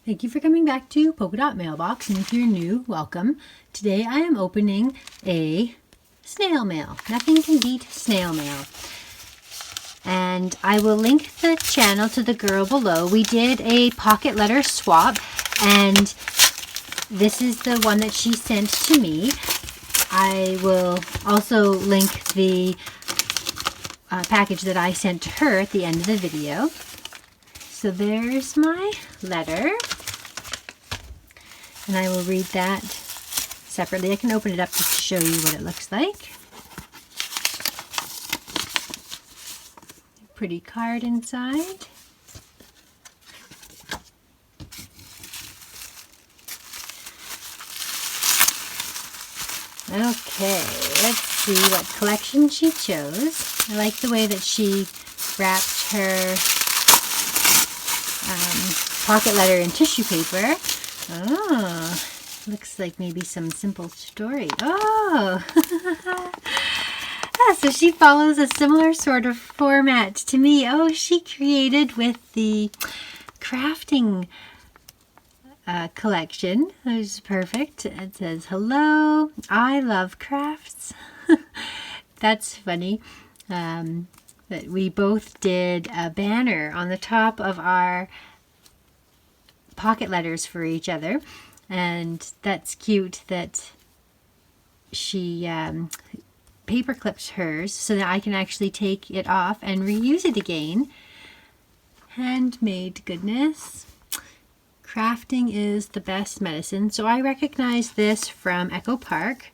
Thank you for coming back to Polka Dot Mailbox, and if you're new, welcome. Today I am opening a snail mail. Nothing can beat snail mail. And I will link the channel to the girl below. We did a pocket letter swap, and this is the one that she sent to me. I will also link the package that I sent to her at the end of the video. So there's my letter, and I will read that separately. I can open it up just to show you what it looks like. Pretty card inside. Okay, let's see what collection she chose. I like the way that she wrapped her pocket letter in tissue paper. Oh, looks like maybe some simple story. Oh, so she follows a similar sort of format to me. Oh, she created with the crafting collection. That was perfect. It says, "Hello, I love crafts." That's funny. That we both did a banner on the top of our pocket letters for each other, and that's cute that she paper clipped hers so that I can actually take it off and reuse it again. Handmade goodness. Crafting is the best medicine. So I recognize this from Echo Park.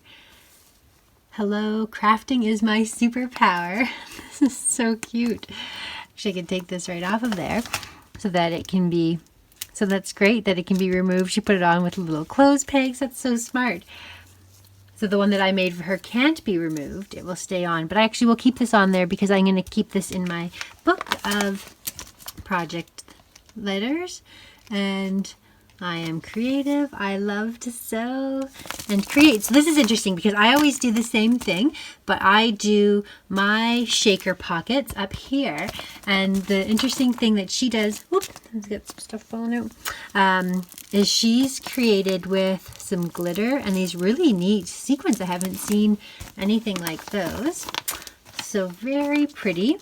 Hello, crafting is my superpower. This is so cute. Actually, I can take this right off of there so that it can be, so that's great that it can be removed. She put it on with little clothes pegs. That's so smart. So the one that I made for her can't be removed. It will stay on, but I actually will keep this on there because I'm going to keep this in my book of project letters. And I am creative. I love to sew and create. So this is interesting because I always do the same thing, but I do my shaker pockets up here. And the interesting thing that she does, whoop, let's get some stuff falling out, is she's created with some glitter and these really neat sequins. I haven't seen anything like those. So very pretty.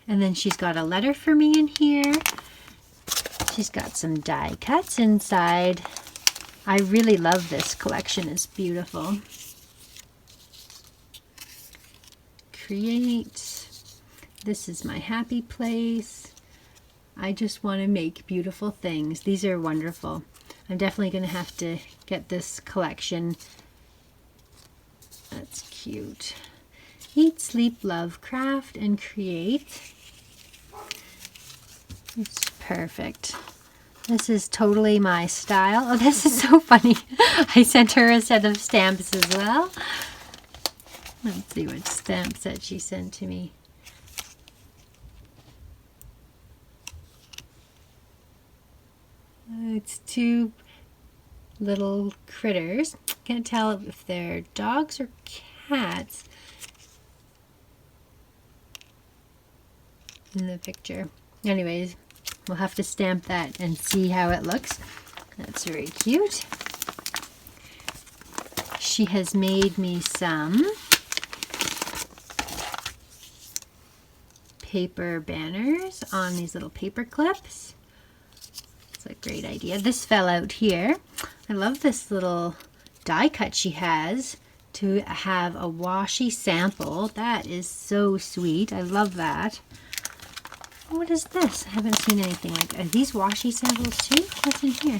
And then she's got a letter for me in here. She's got some die cuts inside. I really love this collection. It's beautiful. Create. This is my happy place. I just want to make beautiful things. These are wonderful. I'm definitely going to have to get this collection. That's cute. Eat, sleep, love, craft, and create. It's perfect. This is totally my style. Oh, this is so funny. I sent her a set of stamps as well. Let's see what stamp set she sent to me. It's two little critters. Can't tell if they're dogs or cats in the picture. Anyways, we'll have to stamp that and see how it looks. That's very cute. She has made me some paper banners on these little paper clips. It's a great idea. This fell out here. I love this little die cut she has to have a washi sample. That is so sweet. I love that. What is this? I haven't seen anything like that. Are these washi samples too? What's in here?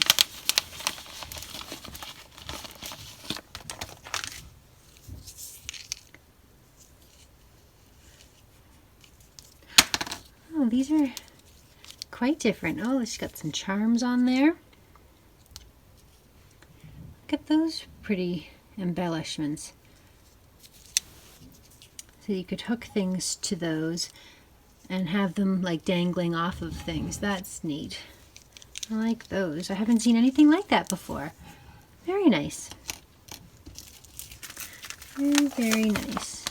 Oh, these are quite different. Oh, she's got some charms on there. Look at those pretty embellishments. So you could hook things to those and have them like dangling off of things. That's neat. I like those. I haven't seen anything like that before. Very nice. Very, very nice.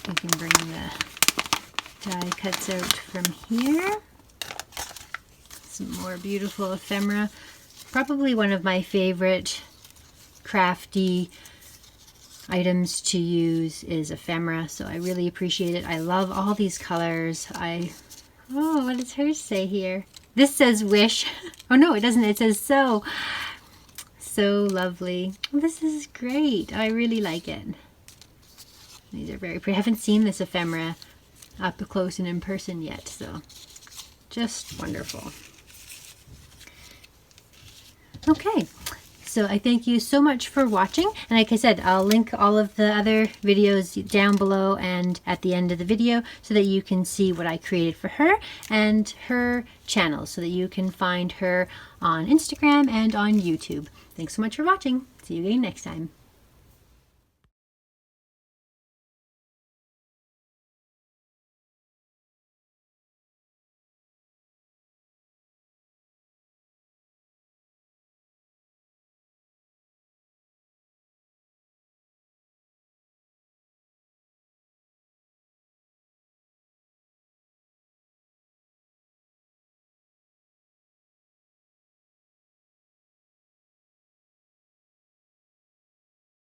We can bring the die cuts out from here. Some more beautiful ephemera. Probably one of my favorite crafty items to use is ephemera, so I really appreciate it. I love all these colors. Oh, what does hers say here? This says wish. Oh no, it doesn't. It says so. So lovely. This is great. I really like it. These are very pretty. I haven't seen this ephemera up close and in person yet, so just wonderful. Okay, so I thank you so much for watching, and like I said, I'll link all of the other videos down below and at the end of the video so that you can see what I created for her and her channel, so that you can find her on Instagram and on YouTube. Thanks so much for watching. See you again next time.